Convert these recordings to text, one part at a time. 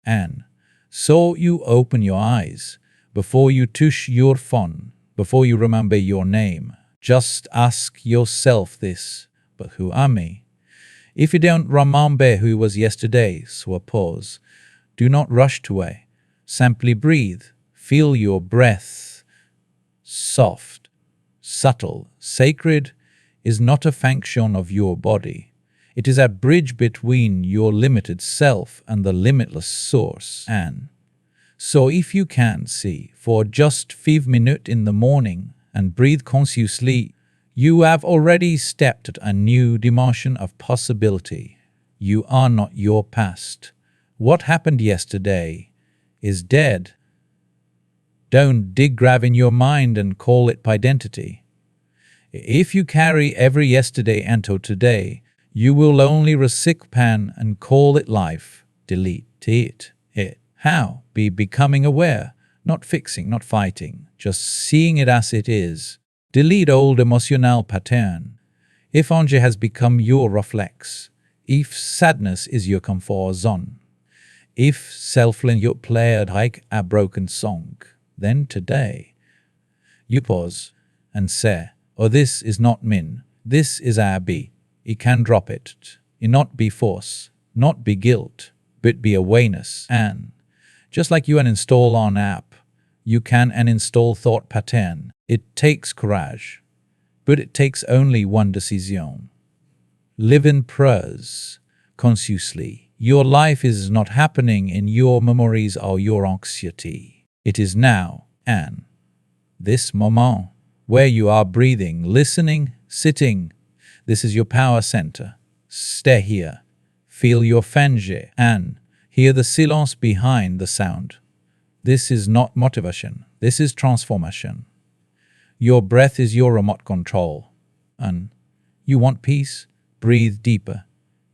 And so you open your eyes, before you touch your phone, before you remember your name, just ask yourself this, but who am I? If you don't remember who was yesterday, so pause. Do not rush away. Simply breathe. Feel your breath. Soft, subtle, sacred is not a function of your body. It is a bridge between your limited self and the limitless source. And so if you can see for just 5 minutes in the morning and breathe consciously, you have already stepped at a new dimension of possibility. You are not your past. What happened yesterday is dead. Don't dig grab in your mind and call it identity. If you carry every yesterday into today, you will only receive pan and call it life. Delete it. How? Be becoming aware, not fixing, not fighting, just seeing it as it is. Delete old emotional pattern. If anger has become your reflex, if sadness is your comfort zone, if self-lin you played like a broken song, then today you pause and say, oh, this is not min, this is a be. You can drop it. It not be force, not be guilt, but be awareness. And just like you uninstall an app, you can uninstall thought pattern. It takes courage, but it takes only one decision. Live in prose, consciously. Your life is not happening in your memories or your anxiety. It is now, and this moment, where you are breathing, listening, sitting. This is your power center. Stay here. Feel your fenge and hear the silence behind the sound. This is not motivation. This is transformation. Your breath is your remote control. And you want peace? Breathe deeper.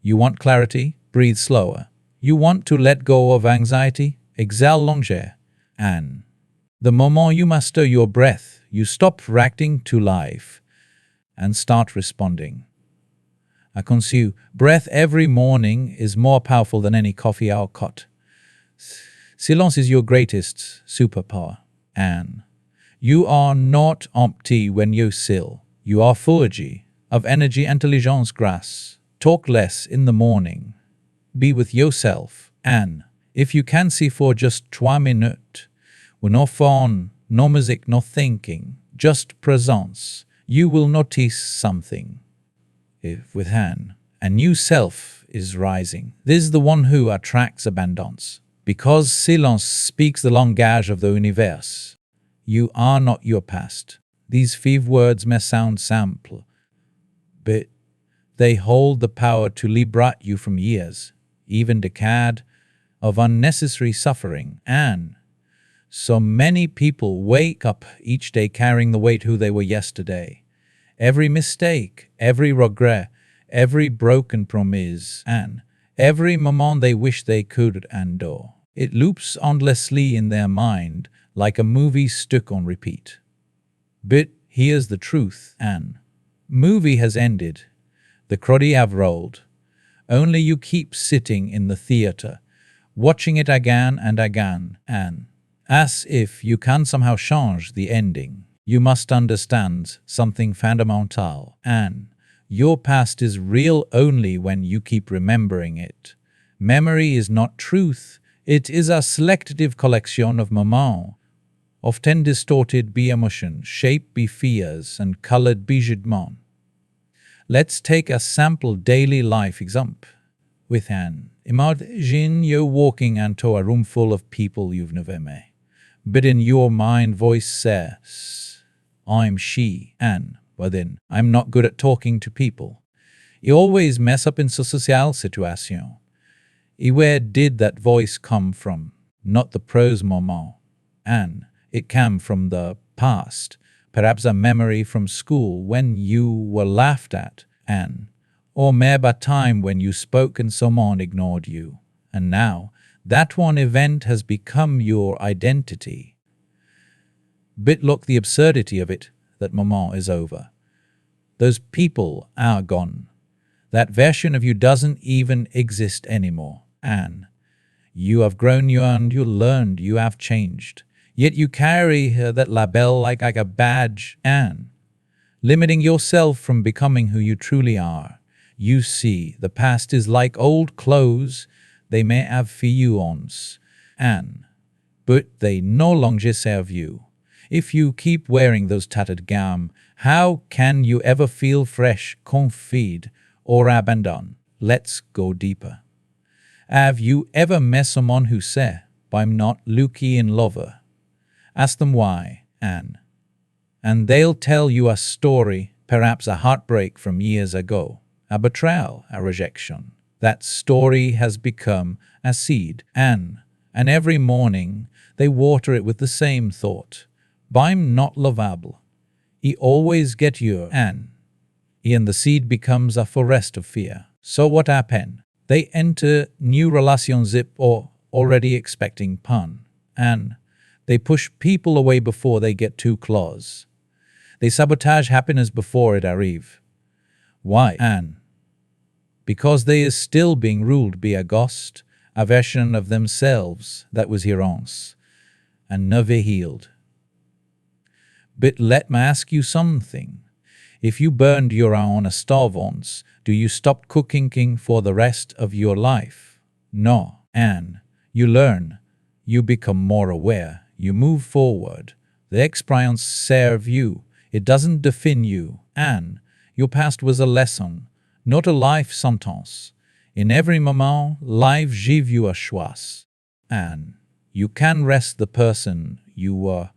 You want clarity? Breathe slower. You want to let go of anxiety? Exhale longer. And the moment you master your breath, you stop reacting to life and start responding. I consume breath every morning is more powerful than any coffee or cut. Silence is your greatest superpower. And you are not empty when you still. You are full of energy, intelligence, grace. Talk less in the morning. Be with yourself. And if you can see for just 3 minutes, with no phone, no music, no thinking, just presence, you will notice something. If within, a new self is rising. This is the one who attracts abundance. Because silence speaks the language of the universe. You are not your past. These 5 words may sound simple, but they hold the power to liberate you from years, even decades, of unnecessary suffering. And so many people wake up each day carrying the weight who they were yesterday. Every mistake, every regret, every broken promise, and every moment they wish they could undo. It loops endlessly in their mind like a movie stuck on repeat. But here's the truth, and movie has ended. The credits have rolled. Only you keep sitting in the theater, watching it again and again, and as if you can somehow change the ending. You must understand something fundamental, and your past is real only when you keep remembering it. Memory is not truth. It is a selective collection of moments, often distorted by emotion, shaped by fears, and colored by judgment. Let's take a simple daily life example. Imagine you're walking into a room full of people you've never met. But in your mind voice says, I'm she, and within, I'm not good at talking to people. You always mess up in social situation. Where did that voice come from? Not the prose moment. And it came from the past, perhaps a memory from school when you were laughed at, and or maybe a time when you spoke and someone ignored you. And now, that one event has become your identity. But look the absurdity of it, that moment is over. Those people are gone. That version of you doesn't even exist anymore. And You have grown, you learned, you have changed. Yet you carry that label like a badge, and limiting yourself from becoming who you truly are. You see, the past is like old clothes. They may have few ons, but they no longer serve you. If you keep wearing those tattered garments, how can you ever feel fresh, confident, or abandoned? Let's go deeper. Have you ever met someone who said, "I'm not lucky in lover"? Ask them why, and they'll tell you a story, perhaps a heartbreak from years ago, a betrayal, a rejection. That story has become a seed, and every morning they water it with the same thought. "I'm not lovable. I always get you," and the seed becomes a forest of fear. So what happens? They enter new relationship or already expecting pain, and they push people away before they get too close. They sabotage happiness before it arrives. Why? And because they is still being ruled by a ghost, a version of themselves that was here once, and never healed. But let me ask you something. If you burned your own stove once, do you stop cooking for the rest of your life? No. And you learn, you become more aware, you move forward. The experience serves you, it doesn't define you, and your past was a lesson, not a life sentence. In every moment, life gives you a choice, and you can rest the person you were,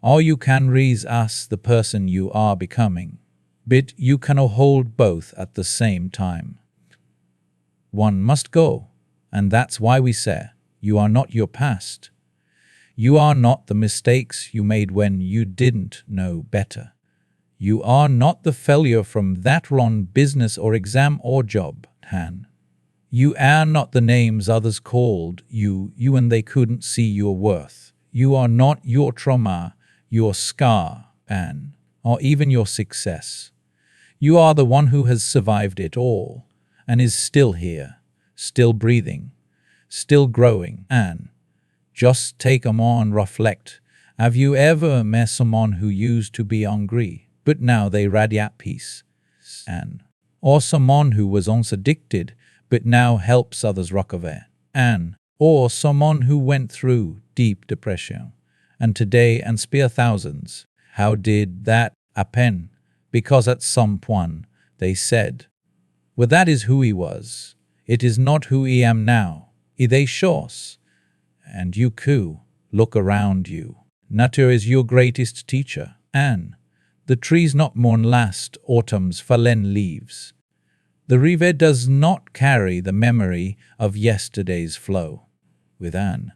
or you can raise as the person you are becoming. But you cannot hold both at the same time. One must go, and that's why we say, you are not your past. You are not the mistakes you made when you didn't know better. You are not the failure from that wrong business or exam or job, Han. You are not the names others called you when they couldn't see your worth. You are not your trauma, your scar, or even your success. You are the one who has survived it all, and is still here, still breathing, still growing, and just take a moment and reflect. Have you ever met someone who used to be hungry, but now they radiate peace? Or someone who was once addicted, but now helps others recover? Or someone who went through deep depression, and today inspire thousands? How did that happen? Because at some point they said, well, that is who he was. It is not who I am now. They shows. And you too, look around you. Nature is your greatest teacher, and the trees not mourn last autumn's fallen leaves. The river does not carry the memory of yesterday's flow. Within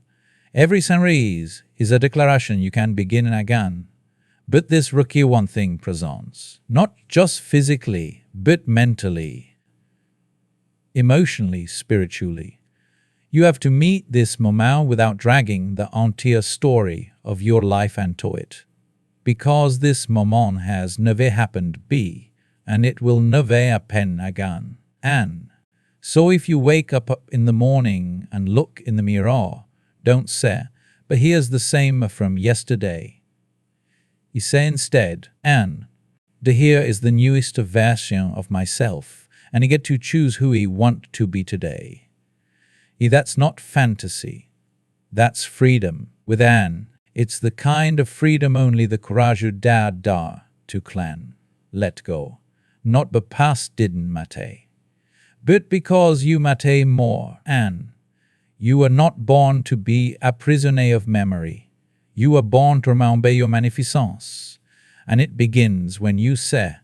every sunrise is a declaration you can begin again. But this requires one thing presence, not just physically, but mentally, emotionally, spiritually. You have to meet this moment without dragging the entire story of your life into it. Because this moment has never happened and it will never happen again. And so if you wake up in the morning and look in the mirror, don't say, but here's the same from yesterday. You say instead, and the here is the newest version of myself, and I get to choose who I want to be today. That's not fantasy. That's freedom. Within, it's the kind of freedom only the courage dared to claim. Let go. Not the past didn't matter, but because you matter more, and you were not born to be a prisoner of memory. You were born to remember your magnificence, and it begins when you say,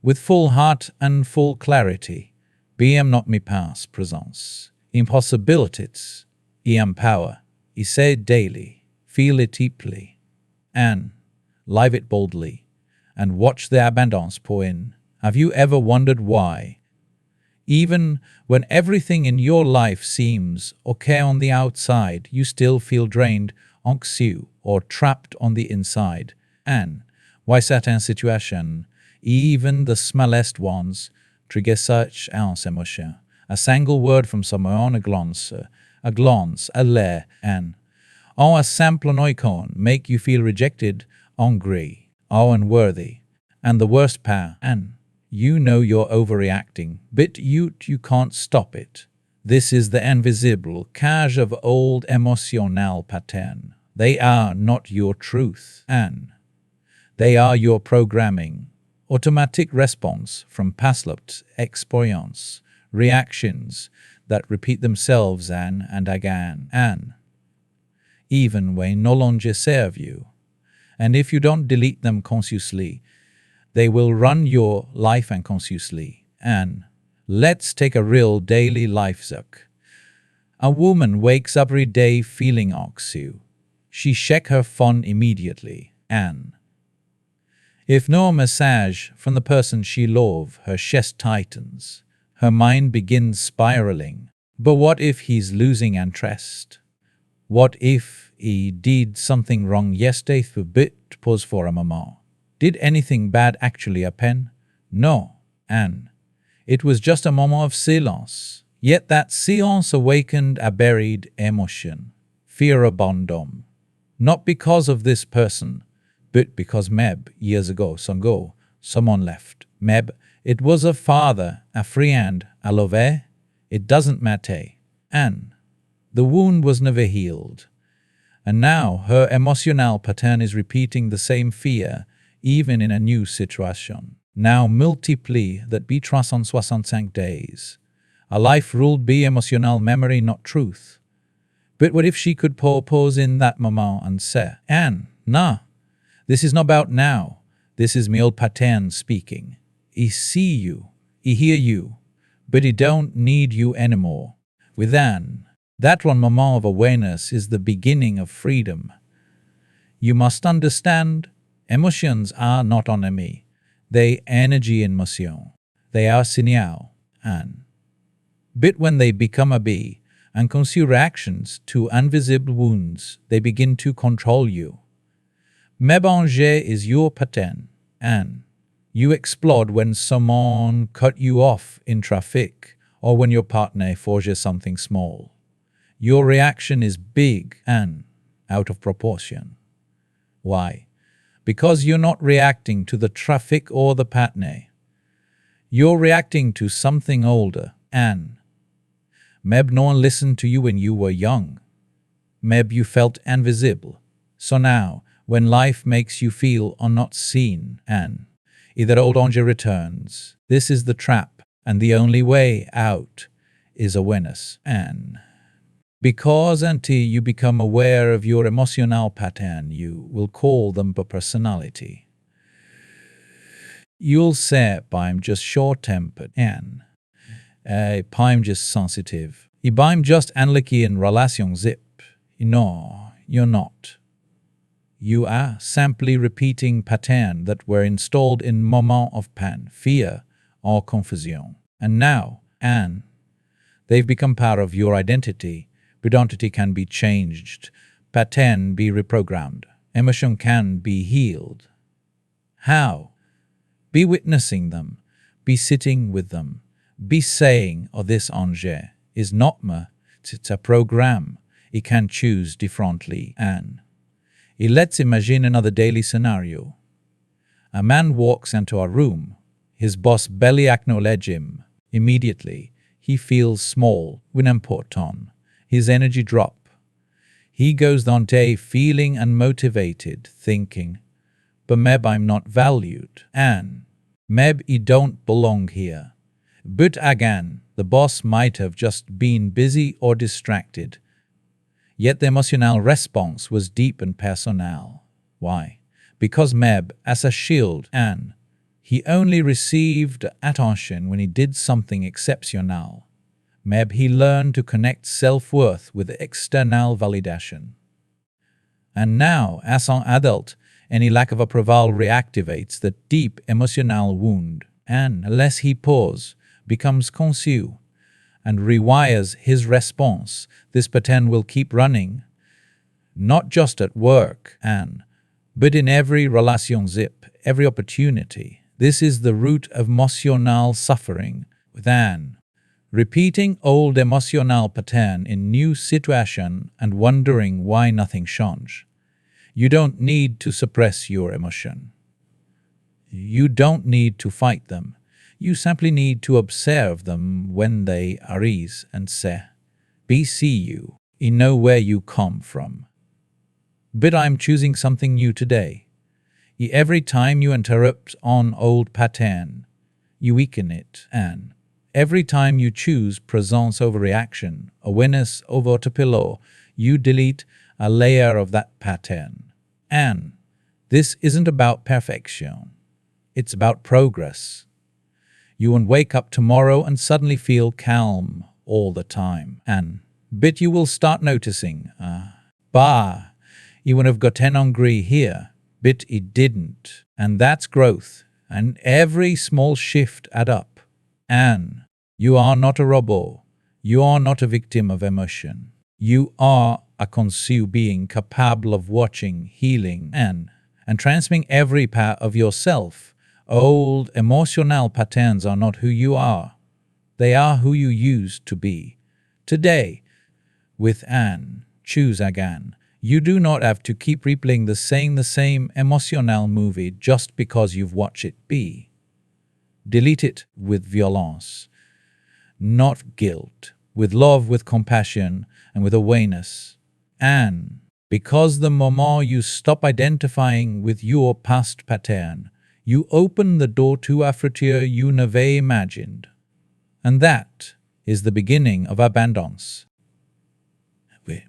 with full heart and full clarity, I am not my past presence. Impossibilities, I am power. I say it daily, feel it deeply, and live it boldly, and watch the abundance pour in. Have you ever wondered why? Even when everything in your life seems okay on the outside, you still feel drained, anxious, or trapped on the inside. And why certain situations, even the smallest ones, trigger such an emotion. A single word from someone, a glance, a glance, a leer, and or a simple icon make you feel rejected, angry, or unworthy. And the worst part, and you know you're overreacting, but you can't stop it. This is the invisible cage of old emotional pattern. They are not your truth, and they are your programming. Automatic response from past experience, reactions that repeat themselves and again, and even when no longer serve you. And if you don't delete them consciously, they will run your life unconsciously. And let's take a real daily life zuck. A woman wakes up every day feeling oxy. She check her phone immediately, and if no massage from the person she loves, her chest tightens, her mind begins spiraling. But what if he's losing interest? What if he did something wrong yesterday? But pause for a moment. Did anything bad actually happen? No, and it was just a moment of silence. Yet that silence awakened a buried emotion, fear of abandon. Not because of this person, but because maybe years ago, someone left. Maybe it was a father, a friend, a lover. It doesn't matter. And the wound was never healed. And now her emotional pattern is repeating the same fear, even in a new situation. Now multiply that be 365 days. A life ruled by emotional memory, not truth. But what if she could pause in that moment and say, Anne, nah, this is not about now. This is my old pattern speaking. He see you, he hear you, but he don't need you anymore. With Anne, that one moment of awareness is the beginning of freedom. You must understand, emotions are not enemy. They energy in motion. They are signal. And but when they become a bee and consume reactions to invisible wounds, they begin to control you. Mébanger is your pattern, and you explode when someone cut you off in traffic or when your partner forges something small. Your reaction is big and out of proportion. Why? Because you're not reacting to the traffic or the partner. You're reacting to something older, and maybe no one listened to you when you were young. Maybe you felt invisible. So now, when life makes you feel or not seen, and either old danger returns, this is the trap, and the only way out is awareness. And because until you become aware of your emotional pattern, you will call them a personality. You'll say, I'm just short-tempered, and I'm just sensitive. I'm just unlucky in relationship. No, you're not. You are simply repeating patterns that were installed in moments of pain, fear, or confusion. And now, they've become part of your identity. Identity can be changed. Pattern be reprogrammed. Emotion can be healed. How? Be witnessing them. Be sitting with them. Be saying, oh, this Angers is not me. It's a program. It can choose differently. And let's imagine another daily scenario. A man walks into a room. His boss barely acknowledges him. Immediately, he feels small, unimportant. His energy drop. He goes on day feeling unmotivated, thinking, but maybe I'm not valued, and maybe I don't belong here. But again, the boss might have just been busy or distracted. Yet the emotional response was deep and personal. Why? Because Meb, as a shield, and he only received attention when he did something exceptional. Meb, he learned to connect self-worth with external validation. And now, as an adult, any lack of approval reactivates the deep emotional wound, and unless he pauses, becomes conscious, and rewires his response, this pattern will keep running, not just at work, but in every relationship, every opportunity. This is the root of emotional suffering, with repeating old emotional pattern in new situation and wondering why nothing change. You don't need to suppress your emotion. You don't need to fight them. You simply need to observe them when they arise and say, "Be see you, I know where you come from. But I'm choosing something new today." Every time you interrupt on old pattern, you weaken it, and every time you choose presence over reaction, awareness over autopilot, you delete a layer of that pattern. And this isn't about perfection. It's about progress. You won't wake up tomorrow and suddenly feel calm all the time. But you will start noticing, you would have gotten angry here, but it didn't. And that's growth. And every small shift add up. And you are not a robot. You are not a victim of emotion. You are a conscious being capable of watching, healing, and transforming every part of yourself. Old emotional patterns are not who you are. They are who you used to be. Today, with an choose again. You do not have to keep replaying the same emotional movie just because you've watched it be. Delete it with violence, not guilt, with love, with compassion, and with awareness. And because the moment you stop identifying with your past pattern, you open the door to a future you never imagined. And that is the beginning of abundance.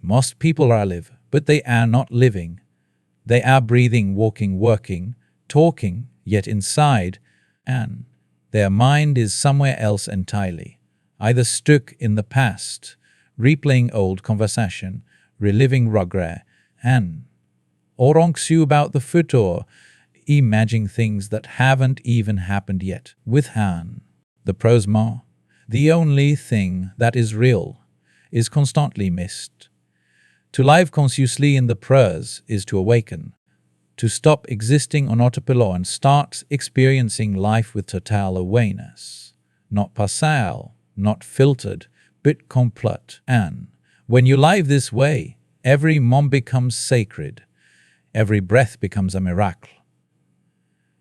Most people are alive, but they are not living. They are breathing, walking, working, talking, yet inside, and their mind is somewhere else entirely, either stuck in the past, replaying old conversation, reliving regret, or anxious about the future, imagining things that haven't even happened yet. With the prosma, the only thing that is real is constantly missed. To live consciously in the prayers is to awaken, to stop existing on autopilot and start experiencing life with total awareness. Not partial, not filtered, but complete. And when you live this way, every moment becomes sacred. Every breath becomes a miracle.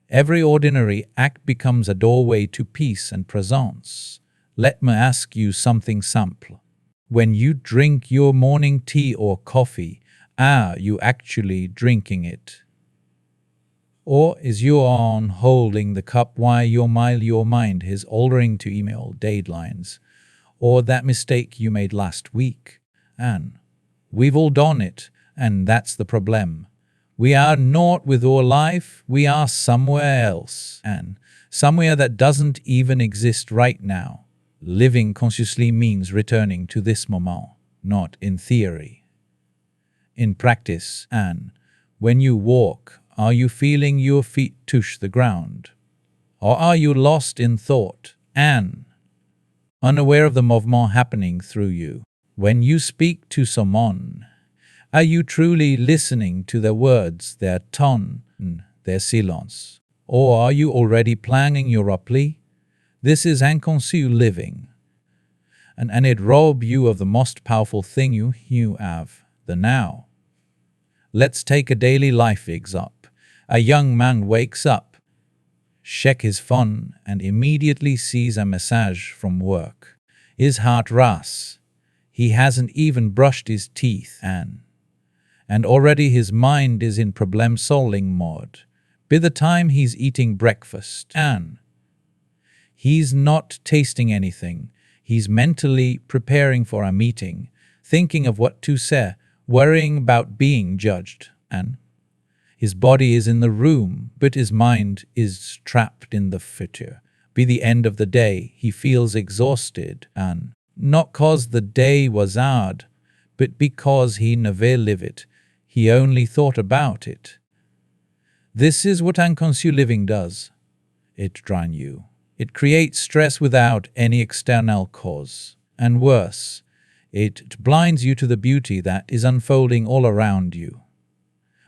Every ordinary act becomes a doorway to peace and presence. Let me ask you something simple. When you drink your morning tea or coffee, are you actually drinking it? Or is your arm holding the cup while your mind is altering to email deadlines, or that mistake you made last week? And we've all done it, and that's the problem. We are not with our life, we are somewhere else, and somewhere that doesn't even exist right now. Living consciously means returning to this moment, not in theory, in practice. And when you walk, are you feeling your feet touch the ground? Or are you lost in thought and unaware of the movement happening through you? When you speak to someone, are you truly listening to their words, their tone, their silence? Or are you already planning your reply? This is unconscious living. And it robs you of the most powerful thing you have, the now. Let's take a daily life example. A young man wakes up, checks his phone, and immediately sees a message from work. His heart races. He hasn't even brushed his teeth, and already his mind is in problem-solving mode. By the time he's eating breakfast, and he's not tasting anything, he's mentally preparing for a meeting, thinking of what to say, worrying about being judged, and his body is in the room, but his mind is trapped in the future. By the end of the day, he feels exhausted, and not cause the day was hard, but because he never lived it. He only thought about it. This is what unconscious living does. It drains you. It creates stress without any external cause. And worse, it blinds you to the beauty that is unfolding all around you.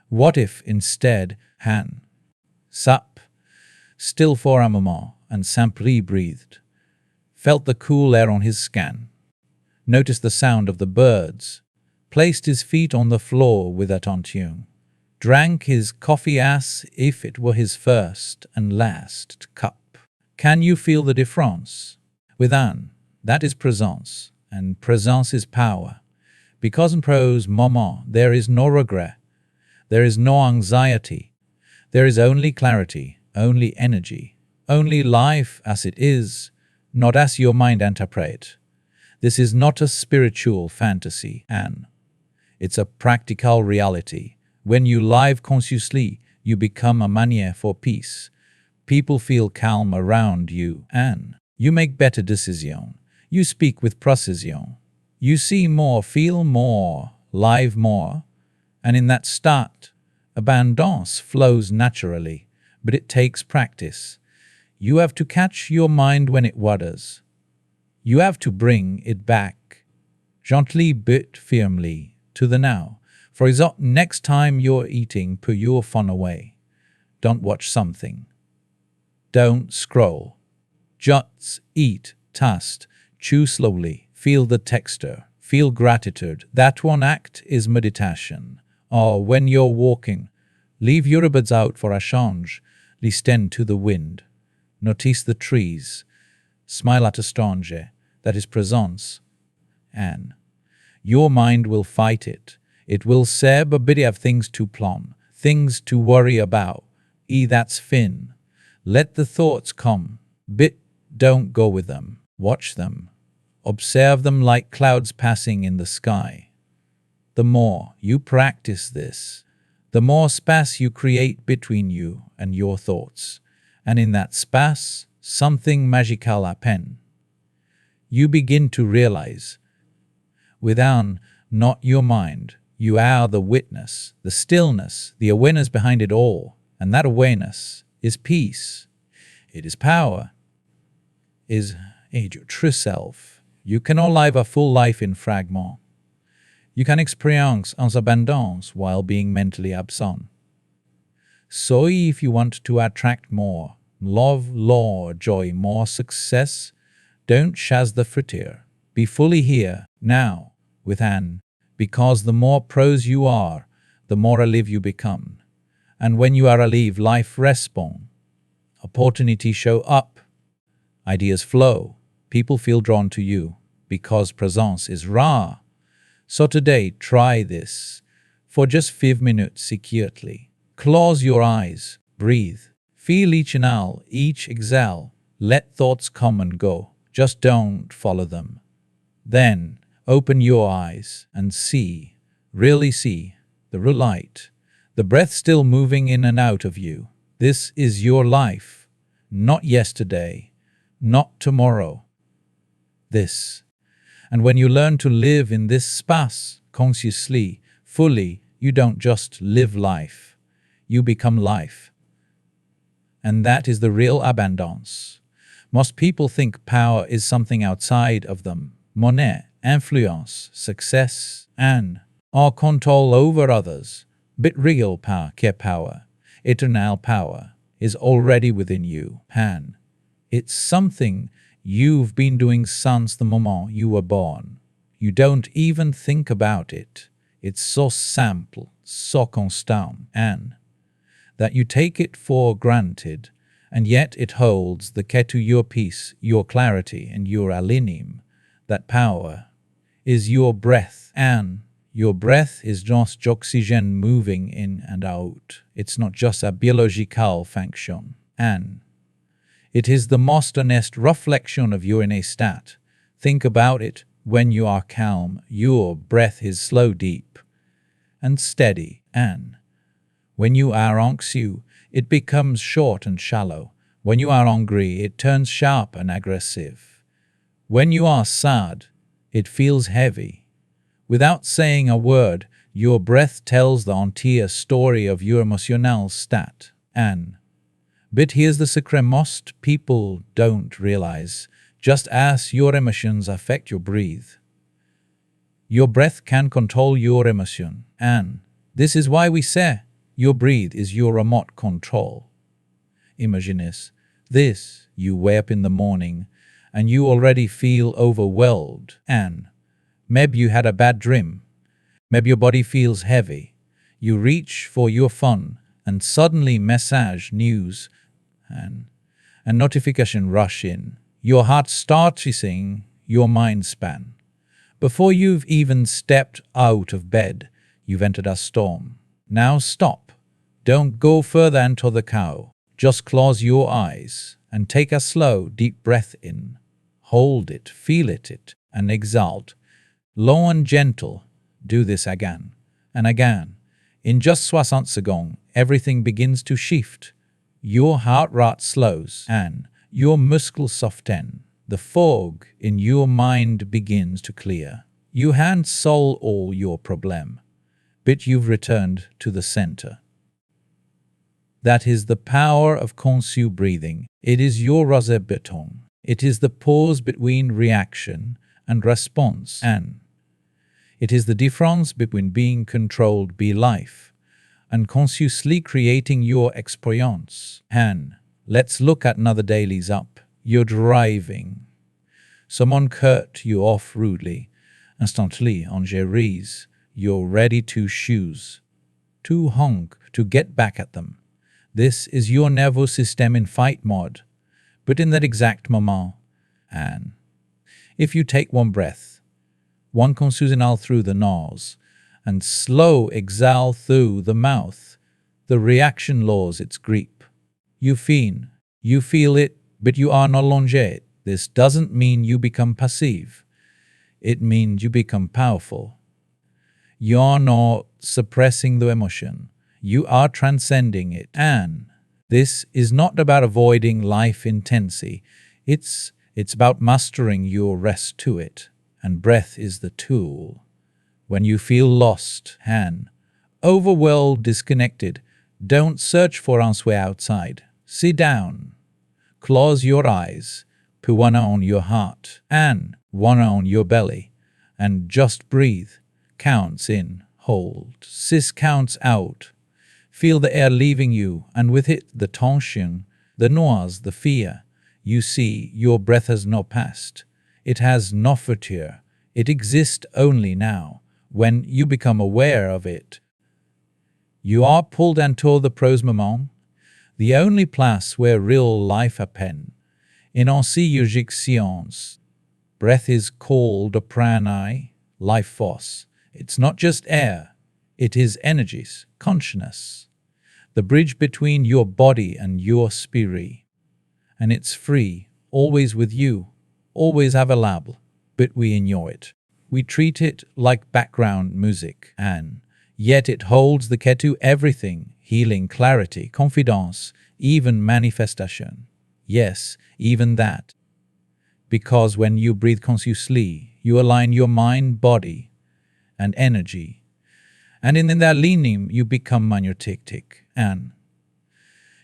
What if instead, sat still for a moment and simply breathed? felt the cool air on his skin, noticed the sound of the birds, placed his feet on the floor with attention, drank his coffee as if it were his first and last cup. Can you feel the difference? Within, that is presence, and presence is power. Because in prose moment there is no regret, there is no anxiety, there is only clarity, only energy, only life as it is, not as your mind interprets. This is not a spiritual fantasy, and it's a practical reality. When you live consciously, you become a manier for peace. People feel calm around you, and you make better decisions. You speak with precision. You see more, feel more, live more, and in that state, abundance flows naturally, but it takes practice. You have to catch your mind when it wanders. You have to bring it back, gently but firmly, to the now. For example, next time you're eating, put your phone away. Don't watch something. Don't scroll. Just eat, taste, chew slowly, feel the texture, feel gratitude. That one act is meditation. Or when you're walking, leave your earbuds out for a change. Listen to the wind. Notice the trees. Smile at a stranger. That is presence. And your mind will fight it. It will say, but have things to plan, things to worry about. That's fin. Let the thoughts come, but don't go with them. Watch them. Observe them like clouds passing in the sky. The more you practice this, the more space you create between you and your thoughts. And in that space, something magical happens. You begin to realize, within, not your mind, you are the witness, the stillness, the awareness behind it all. And that awareness is peace. It is power. Is your true self. You cannot live a full life in fragments. You can experience abundance while being mentally absent. So if you want to attract more love, joy, more success, don't chase the frontier. Be fully here, now, within, because the more pros you are, the more alive you become. And when you are alive, life responds. Opportunities show up. Ideas flow. People feel drawn to you because presence is rare. So today, try this for just 5 minutes securely. Close your eyes, breathe, feel each inhale, each exhale. Let thoughts come and go. Just don't follow them. Then open your eyes and see, really see, the real light, the breath still moving in and out of you. This is your life, not yesterday, not tomorrow. This. And when you learn to live in this space, consciously, fully, you don't just live life, you become life. And that is the real abundance. Most people think power is something outside of them. Money, influence, success, and or control over others. But real power, eternal power, is already within you. And it's something you've been doing since the moment you were born. You don't even think about it. It's so simple, so constant, and that you take it for granted, and yet it holds the key to your peace, your clarity, and your alignment. That power is your breath, and your breath is just oxygen moving in and out. It's not just a biological function, and it is the most honest reflection of your inner state. Think about it. When you are calm, your breath is slow, deep, and steady, and when you are anxious, it becomes short and shallow. When you are angry, it turns sharp and aggressive. When you are sad, it feels heavy. Without saying a word, your breath tells the entire story of your emotional state. But here's the secret most people don't realize. Just as your emotions affect your breath, your breath can control your emotion. And this is why we say your breath is your remote control. Imagine this. You wake up in the morning and you already feel overwhelmed. And maybe you had a bad dream. Maybe your body feels heavy. You reach for your phone, and suddenly message, news, and notification rush in. Your heart starts racing, your mind span. Before you've even stepped out of bed, you've entered a storm. Now stop. Don't go further into the cow. Just close your eyes and take a slow, deep breath in. Hold it, feel it, and exalt. Low and gentle. Do this again and again. In just 60 seconds, everything begins to shift. Your heart rate slows and your muscles soften. The fog in your mind begins to clear. You hand solve all your problem, but you've returned to the center. That is the power of conscious breathing. It is your rosé beton. It is the pause between reaction and response, and it is the difference between being controlled by life and consciously creating your experience. And let's look at another daily's up. You're driving. Someone cut you off rudely, instantly on Jerry's. You're ready to choose, to honk, to get back at them. This is your nervous system in fight mode. But in that exact moment, and if you take one breath, one conscious inhale through the nose, and slow exhale through the mouth, the reaction loses its grip. You feel it, but you are no longer it. This doesn't mean you become passive. It means you become powerful. You're not suppressing the emotion. You are transcending it. And this is not about avoiding life intensely. It's about mastering your rest to it. And breath is the tool. When you feel lost and overwhelmed, disconnected, don't search for answer outside. Sit down. Close your eyes. Put one on your heart and one on your belly. And just breathe. Counts in, hold. 6 counts out. Feel the air leaving you, and with it the tension, the noise, the fear. You see, your breath has no past. It has no future. It exists only now. When you become aware of it, you are pulled into the present moment, the only place where real life happens. In ancien science, breath is called a prana, life force. It's not just air. It is energies, consciousness, the bridge between your body and your spirit. And it's free, always with you, always available, but we ignore it. We treat it like background music, and yet it holds the key to everything: healing, clarity, confidence, even manifestation. Yes, even that. Because when you breathe consciously, you align your mind, body, and energy. And in that leaning, you become magnetic, and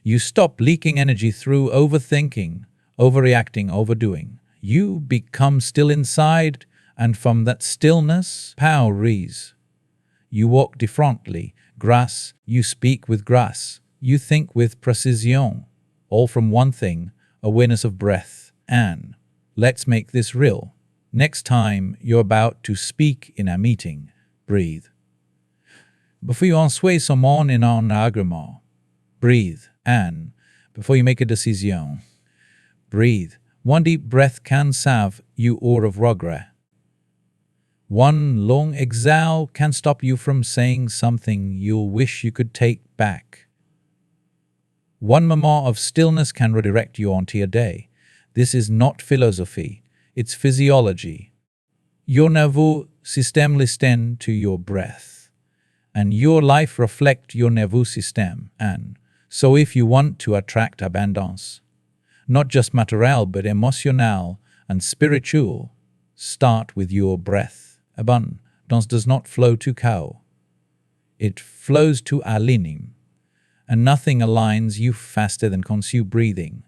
you stop leaking energy through overthinking, overreacting, overdoing. You become still inside, and from that stillness, power reads. You walk differently, grass, you speak with grace, you think with precision, all from one thing, awareness of breath. And let's make this real. Next time you're about to speak in a meeting, breathe. Before you answer someone in an argument, breathe. And before you make a decision, breathe. One deep breath can save you out of regret. One long exhale can stop you from saying something you'll wish you could take back. One moment of stillness can redirect you onto your day. This is not philosophy, it's physiology. Your nervous system listens to your breath, and your life reflects your nervous system. And so if you want to attract abundance, not just material but emotional and spiritual, start with your breath. Abundance does not flow to cow. It flows to aligning, and nothing aligns you faster than conscious breathing.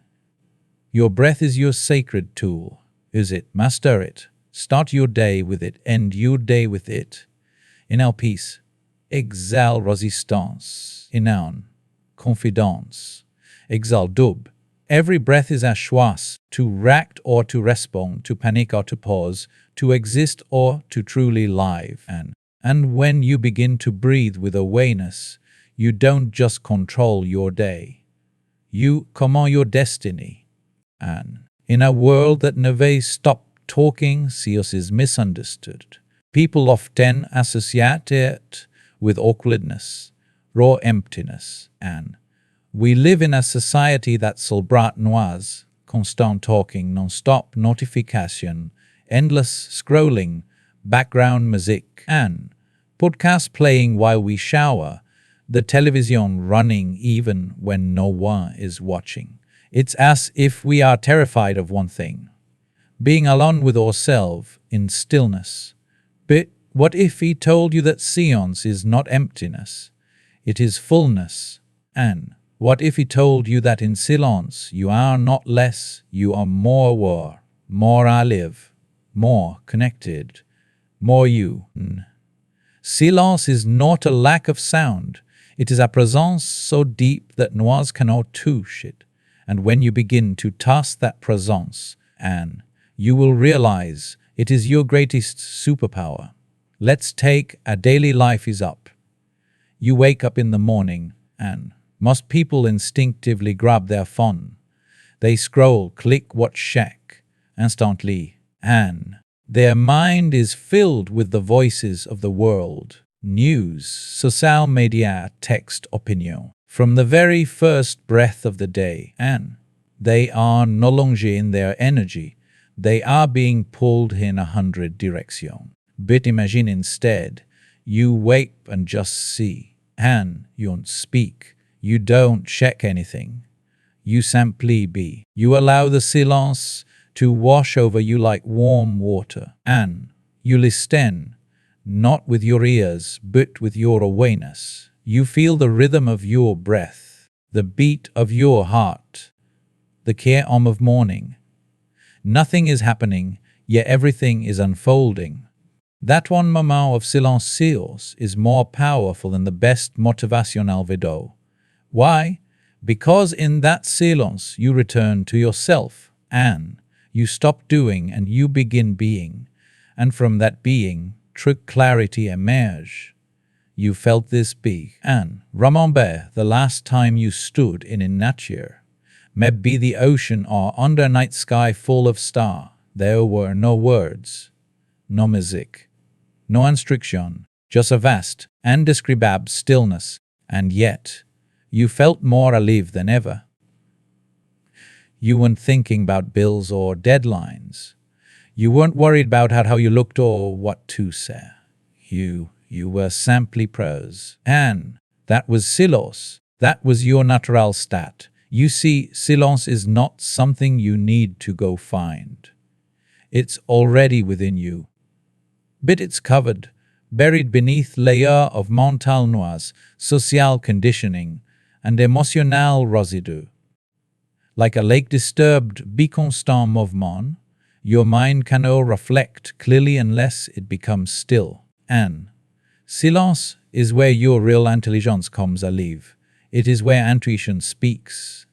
Your breath is your sacred tool. Use it, master it. Start your day with it, end your day with it. Inhale peace, exhale resistance. Inhale confidence, exhale double. Every breath is a schwas, to react or to respond, to panic or to pause, to exist or to truly live. And when you begin to breathe with awareness, you don't just control your day. You command your destiny. And in a world that never stops talking, Sios is misunderstood. People often associate it with awkwardness, raw emptiness, and we live in a society that's celebrates noise, constant talking, non-stop notification, endless scrolling, background music, and podcasts playing while we shower, the television running even when no one is watching. It's as if we are terrified of one thing, being alone with ourselves in stillness. But what if he told you that silence is not emptiness, it is fullness? And what if he told you that in silence you are not less, you are more aware, more alive, more connected, more you? Silence is not a lack of sound, it is a presence so deep that noise cannot touch it. And when you begin to taste that presence, and you will realize it is your greatest superpower. Let's take a daily life is up. You wake up in the morning, and most people instinctively grab their phone. They scroll, click, watch, check, instantly, and their mind is filled with the voices of the world, news, social media, text, opinion, from the very first breath of the day. And they are no longer in their energy. They are being pulled in 100 directions. But imagine instead, you wake and just see, and you don't speak. You don't check anything. You simply be. You allow the silence to wash over you like warm water. And you listen, not with your ears, but with your awareness. You feel the rhythm of your breath, the beat of your heart, the calm of morning. Nothing is happening, yet everything is unfolding. That one moment of silence is more powerful than the best motivational video. Why? Because in that silence you return to yourself, and you stop doing and you begin being. And from that being, true clarity emerges. You felt this big. And remember the last time you stood in nature. Maybe the ocean or under a night sky full of stars. There were no words, no music, no instruction, just a vast, indescribable stillness, and yet you felt more alive than ever. You weren't thinking about bills or deadlines. You weren't worried about how you looked or what to say. You were simply prose. And that was silence. That was your natural state. You see, silence is not something you need to go find. It's already within you. But it's covered, buried beneath layer of mental noise, social conditioning, and emotional residue. Like a lake disturbed by constant movement, your mind cannot reflect clearly unless it becomes still. And silence is where your real intelligence comes alive. It is where intuition speaks.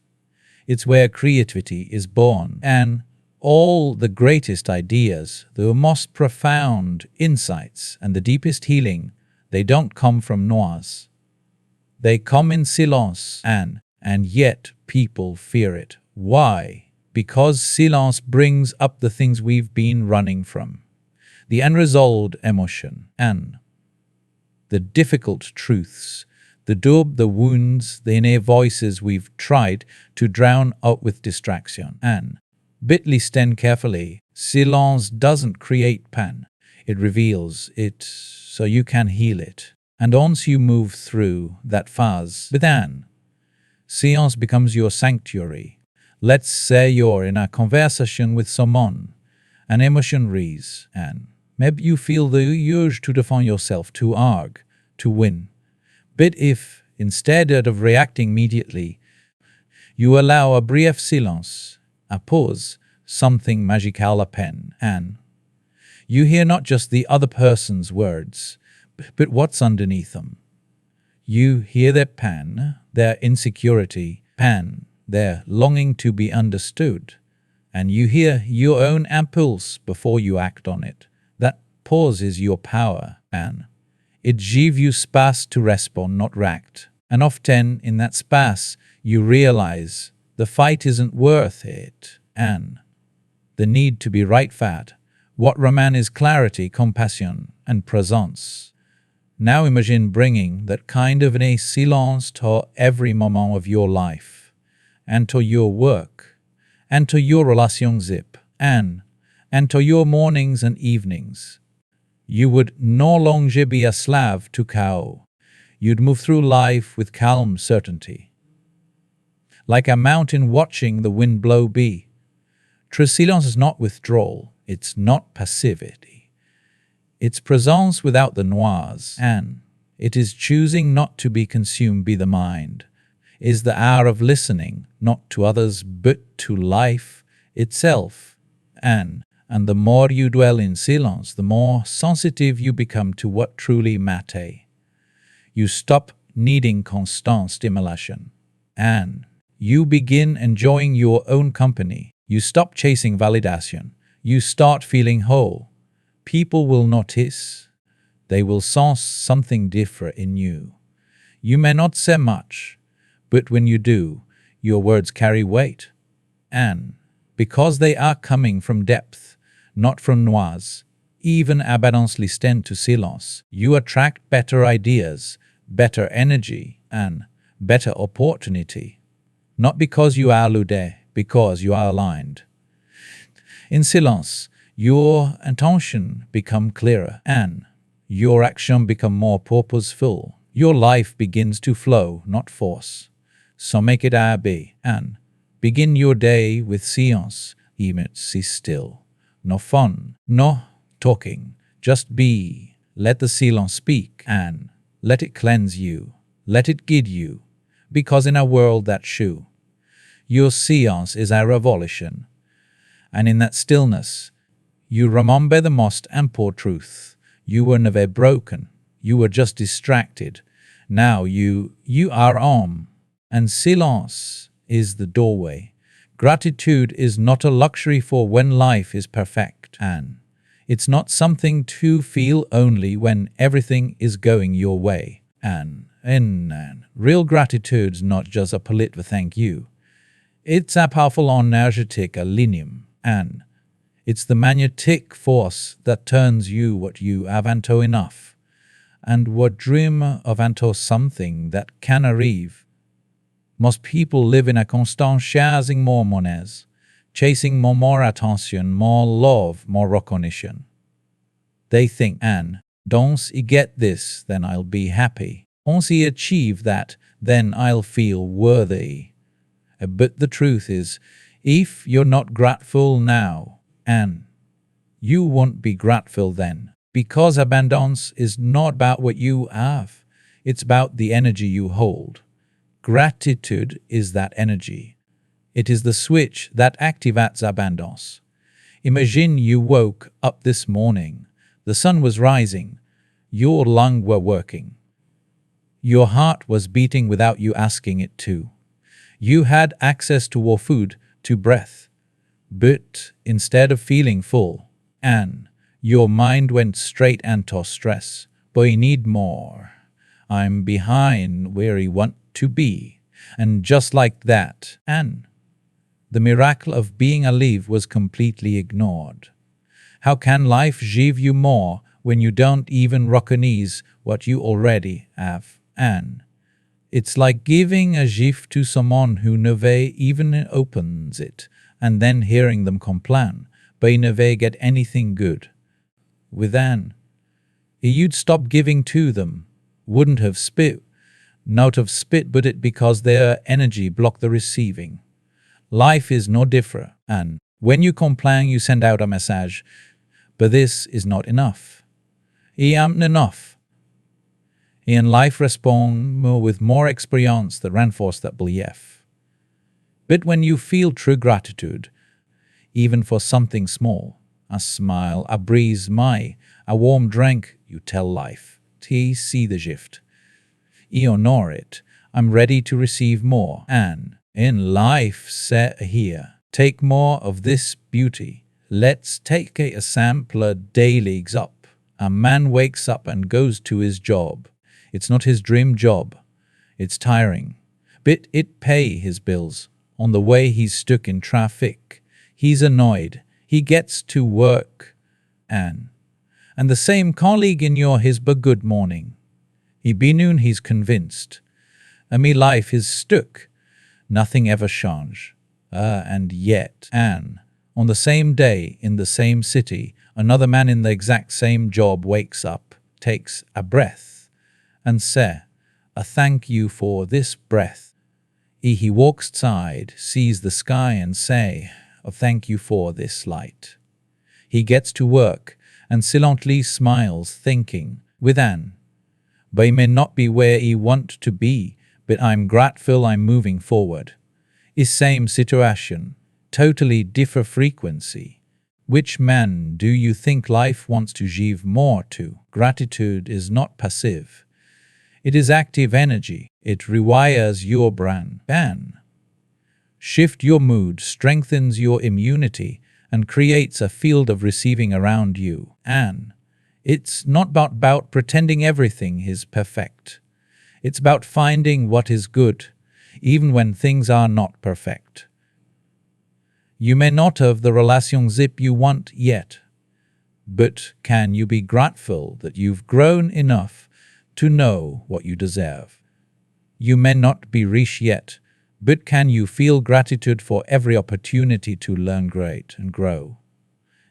It's where creativity is born. And all the greatest ideas, the most profound insights, and the deepest healing, they don't come from noise. They come in silence, and yet people fear it. Why? Because silence brings up the things we've been running from. The unresolved emotion, and the difficult truths, the doubt, the wounds, the inner voices we've tried to drown out with distraction. And listen carefully, silence doesn't create pain. It reveals it so you can heal it. And once you move through that phase, then silence becomes your sanctuary. Let's say you're in a conversation with someone, an emotion rises, and maybe you feel the urge to defend yourself, to argue, to win. But if, instead of reacting immediately, you allow a brief silence, a pause, something magical happens, and you hear not just the other person's words, but what's underneath them. You hear their pain, their insecurity, pain, there longing to be understood, and you hear your own impulse before you act on it. That pause is your power, and it gives you space to respond, not react. And often in that space, you realize the fight isn't worth it, and the need to be right fat. What remains is clarity, compassion, and presence. Now imagine bringing that kind of a silence to every moment of your life, and to your work, and to your relationship, and to your mornings and evenings. You would no longer be a slave to chaos. You'd move through life with calm certainty, like a mountain watching the wind blow by. True silence is not withdrawal, it's not passivity. It's presence without the noise, and it is choosing not to be consumed by the mind. Is the hour of listening, not to others but to life itself. And the more you dwell in silence, the more sensitive you become to what truly matters. You stop needing constant stimulation, and you begin enjoying your own company. You stop chasing validation. You start feeling whole. People will notice. They will sense something different in you. You may not say much, but when you do, your words carry weight. And because they are coming from depth, not from noise, even abondance listened to silence, you attract better ideas, better energy, and better opportunity. Not because you are ludé, because you are aligned. In silence, your intention become clearer, and your action become more purposeful. Your life begins to flow, not force. So make it be, and begin your day with silence. Sit still. No fun, no talking, just be. Let the silence speak, and let it cleanse you. Let it guide you, because in a world that shoe, your silence is a revolution. And in that stillness, you remember the most important truth. You were never broken. You were just distracted. Now you are home, and silence is the doorway. Gratitude is not a luxury for when life is perfect, and it's not something to feel only when everything is going your way. And real gratitude's not just a polite thank you. It's a powerful energetic alinium, and it's the magnetic force that turns you what you have into enough, and what dream of into something that can arrive. Most people live in a constant chasing more monnaies, chasing more attention, more love, more recognition. They think, and once I get this, then I'll be happy. Once I achieve that, then I'll feel worthy. But the truth is, if you're not grateful now, and you won't be grateful then, because abundance is not about what you have, it's about the energy you hold. Gratitude is that energy. It is the switch that activates abundance. Imagine you woke up this morning, the sun was rising, your lungs were working. Your heart was beating without you asking it to. You had access to more food, to breath. But instead of feeling full, and your mind went straight into stress. But I need more. I'm behind where I want to be. And just like that, and the miracle of being alive was completely ignored. How can life give you more when you don't even recognize what you already have? And it's like giving a gift to someone who never even opens it, and then hearing them complain, but never get anything good. Within, you'd stop giving to them, wouldn't have spit, not have spit, but it because their energy blocked the receiving. Life is no different, and when you complain, you send out a message, but this is not enough. I am enough. In life respond with more experience that reinforce that belief. But when you feel true gratitude, even for something small, a smile, a breeze, a warm drink, you tell life, I see the gift. I honor it. I'm ready to receive more, and In life set here, take more of this beauty. Let's take a sampler daily up. A man wakes up and goes to his job. It's not his dream job. It's tiring. But it pay his bills. On the way he's stuck in traffic. He's annoyed. He gets to work. And the same colleague in your his good morning. He be noon he's convinced. Me life is stuck. Nothing ever change. And yet, on the same day, in the same city, another man in the exact same job wakes up, takes a breath, and say, a thank you for this breath. He walks outside, sees the sky and say, a thank you for this light. He gets to work and silently smiles, thinking, within, I may not be where he want to be, but I'm grateful I'm moving forward. Is same situation, totally different frequency. Which man do you think life wants to give more to? Gratitude is not passive. It is active energy. It rewires your brain. Shift your mood, strengthens your immunity, and creates a field of receiving around you. It's not about pretending everything is perfect. It's about finding what is good, even when things are not perfect. You may not have the relationship you want yet, but can you be grateful that you've grown enough to know what you deserve? You may not be rich yet, but can you feel gratitude for every opportunity to learn great and grow,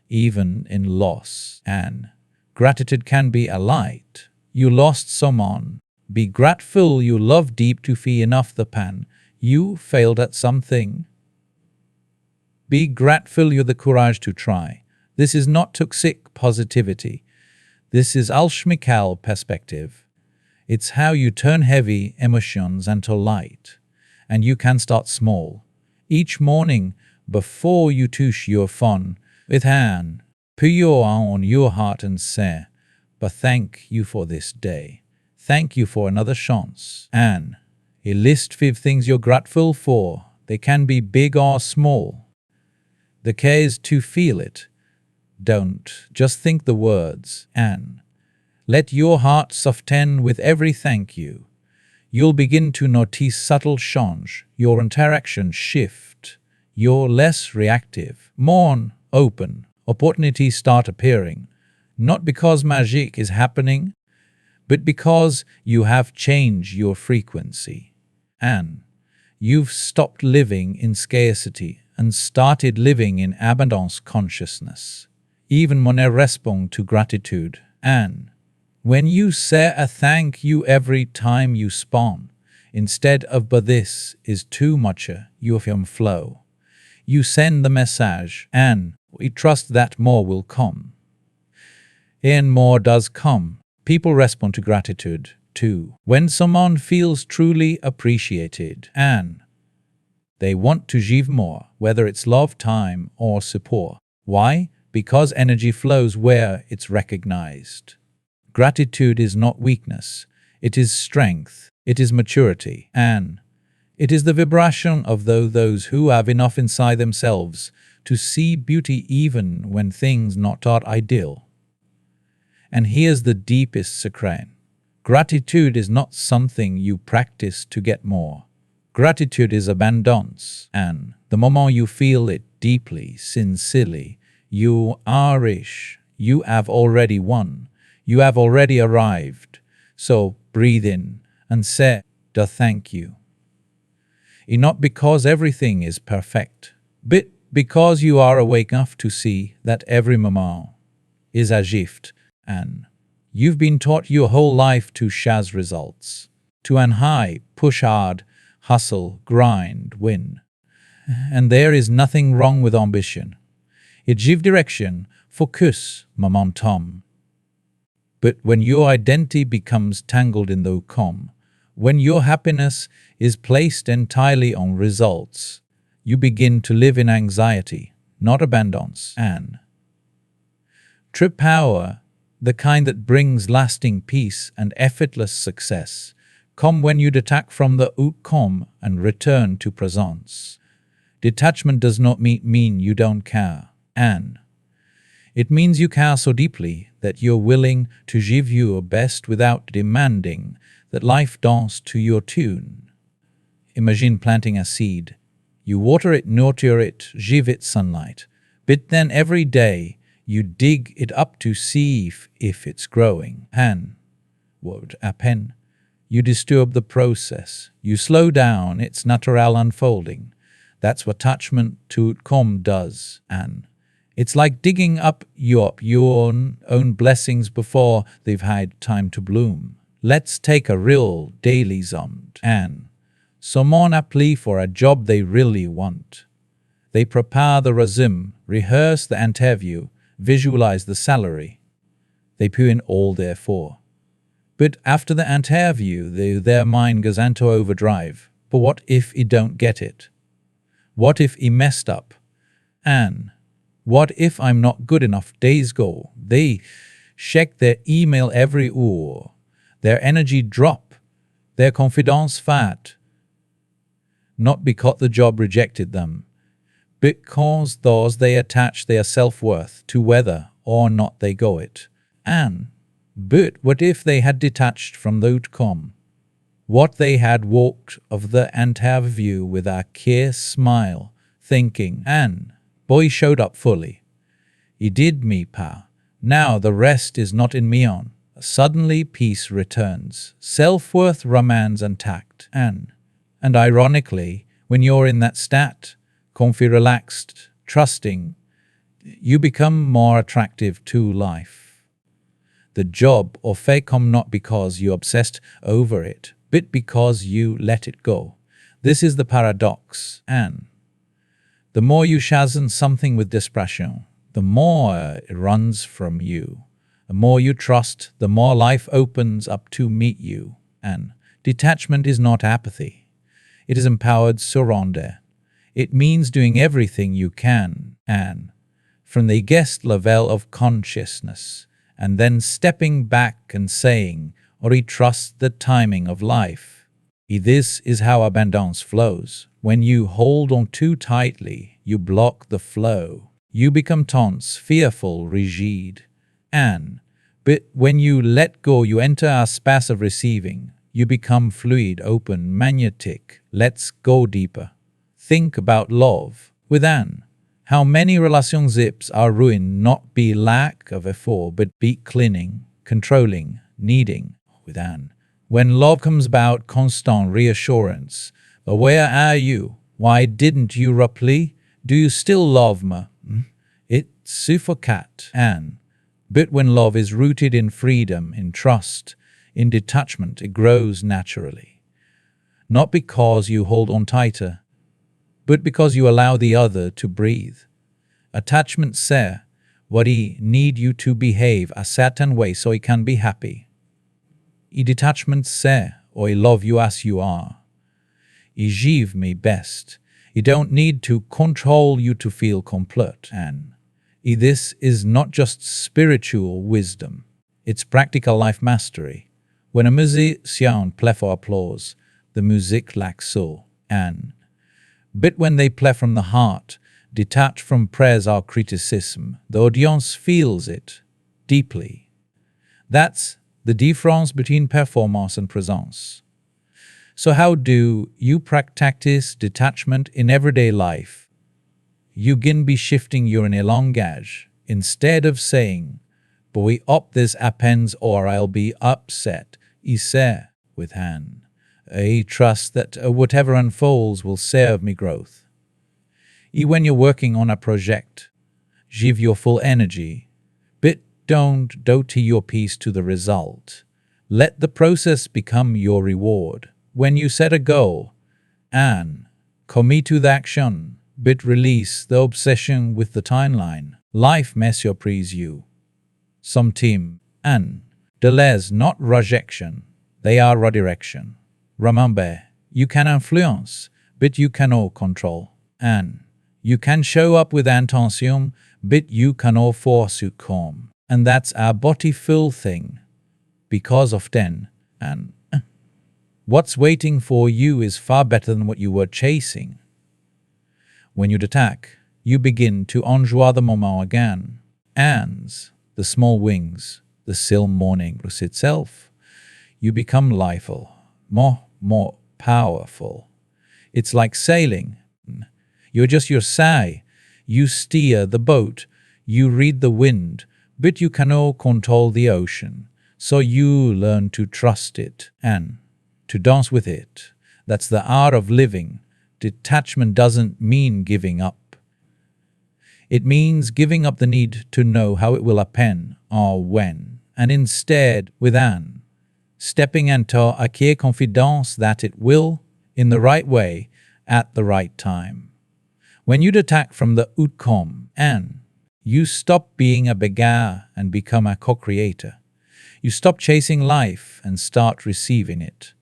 even in loss? And gratitude can be a light. You lost someone. Be grateful you love deep to feel enough the pain. You failed at something. Be grateful you the courage to try. This is not toxic positivity. This is alchemical perspective. It's how you turn heavy emotions into light. And you can start small. Each morning, before you touch your phone, with hand, put your arm on your heart and say, but thank you for this day. Thank you for another chance. And a list 5 things you're grateful for. They can be big or small. The key is to feel it. Don't just think the words. And let your heart soften with every thank you. You'll begin to notice subtle change. Your interaction shift. You're less reactive, more open. Opportunities start appearing. Not because magic is happening, but because you have changed your frequency. And you've stopped living in scarcity and started living in abundance consciousness. Even when I respond to gratitude. And when you say a thank you every time you spawn, instead of but this is too much, you feel flow. You send the message, and we trust that more will come. And more does come. People respond to gratitude, too. When someone feels truly appreciated, and they want to give more, whether it's love, time, or support. Why? Because energy flows where it's recognized. Gratitude is not weakness. It is strength. It is maturity. And it is the vibration of those who have enough inside themselves to see beauty even when things not ideal. And here's the deepest secret. Gratitude is not something you practice to get more. Gratitude is abundance, and the moment you feel it deeply, sincerely, you are rich. You have already won. You have already arrived. So breathe in and say the thank you. And not because everything is perfect, but because you are awake enough to see that every moment is a gift. And you've been taught your whole life to chase results, to aim high, push hard, hustle, grind, win. And there is nothing wrong with ambition. It gives direction, focus, momentum. But when your identity becomes tangled in the outcome, when your happiness is placed entirely on results, you begin to live in anxiety, not abundance. And true power, the kind that brings lasting peace and effortless success, come when you detach from the outcome and return to presence. Detachment does not mean you don't care, and it means you care so deeply that you're willing to give your best without demanding that life dance to your tune. Imagine planting a seed. You water it, nurture it, give it sunlight. But then every day you dig it up to see if it's growing. And what would happen? You disturb the process. You slow down its natural unfolding. That's what attachment to outcome does. And it's like digging up your own blessings before they've had time to bloom. Let's take a real daily zombie. And someone apply for a job they really want. They prepare the resume, rehearse the interview, visualize the salary. They put in all their for. But after the interview, their mind goes into overdrive. But what if he don't get it? What if he messed up? And what if I'm not good enough? Days go. They check their email every hour. Their energy drop. Their confidence fat. Not because the job rejected them, because those they attach their self-worth to whether or not they go it. But what if they had detached from the outcome? What they had walked of the interview with a clear smile, thinking, and boy showed up fully. He did me, pa. Now the rest is not in me on. Suddenly peace returns, self-worth remains intact, and ironically, when you're in that state, comfy, relaxed, trusting, you become more attractive to life. The job or fate come not because you obsessed over it, but because you let it go. This is the paradox, and the more you chasten something with desperation, the more it runs from you. The more you trust, the more life opens up to meet you. And detachment is not apathy. It is empowered surrender. It means doing everything you can, and from the guest level of consciousness, and then stepping back and saying, or he trusts the timing of life. This is how abundance flows. When you hold on too tightly, you block the flow. You become tense, fearful, rigid. But when you let go, you enter a space of receiving. You become fluid, open, magnetic. Let's go deeper. Think about love. Within, how many relationships are ruined not by lack of effort, but by clinging, controlling, needing. Within, when love comes about, constant reassurance. Where are you? Why didn't you reply? Do you still love me? It suffocates. But when love is rooted in freedom, in trust, in detachment, it grows naturally. Not because you hold on tighter, but because you allow the other to breathe. Attachment says what he need you to behave a certain way so he can be happy. Detachment says, or he love you as you are. He give me best. He don't need to control you to feel complete. And this is not just spiritual wisdom. It's practical life mastery. When a musician plays for applause, the music lacks soul. But when they play from the heart, detached from praise or criticism, the audience feels it deeply. That's the difference between performance and presence. So how do you practice detachment in everyday life? You can be shifting your language. Instead of saying, boy, up this happens or I'll be upset, he say with hand. I trust that whatever unfolds will serve me growth. When you're working on a project, give your full energy, but don't doubt your piece to the result. Let the process become your reward. When you set a goal, and commit to the action, but release the obsession with the timeline, life may surprise you. Some team, and delays not rejection, they are redirection. Remember, you can influence, but you cannot control. And you can show up with intention, but you cannot force outcome. And that's a beautiful thing. Because of then, and What's waiting for you is far better than what you were chasing. When you attack, you begin to enjoy the moment again. Ants, the small wings, the still morning itself. You become liveful, more powerful. It's like sailing. You adjust your sail, you steer the boat, you read the wind, but you cannot control the ocean. So you learn to trust it and to dance with it. That's the art of living. Detachment doesn't mean giving up. It means giving up the need to know how it will happen or when, and instead, with an, stepping into a clear confidence that it will, in the right way, at the right time. When you detach from the outcome and you stop being a beggar and become a co-creator. You stop chasing life and start receiving it.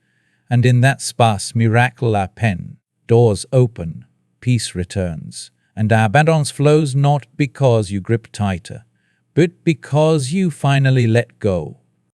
And in that space, miracle happen, doors open, peace returns, and abundance flows not because you grip tighter, but because you finally let go.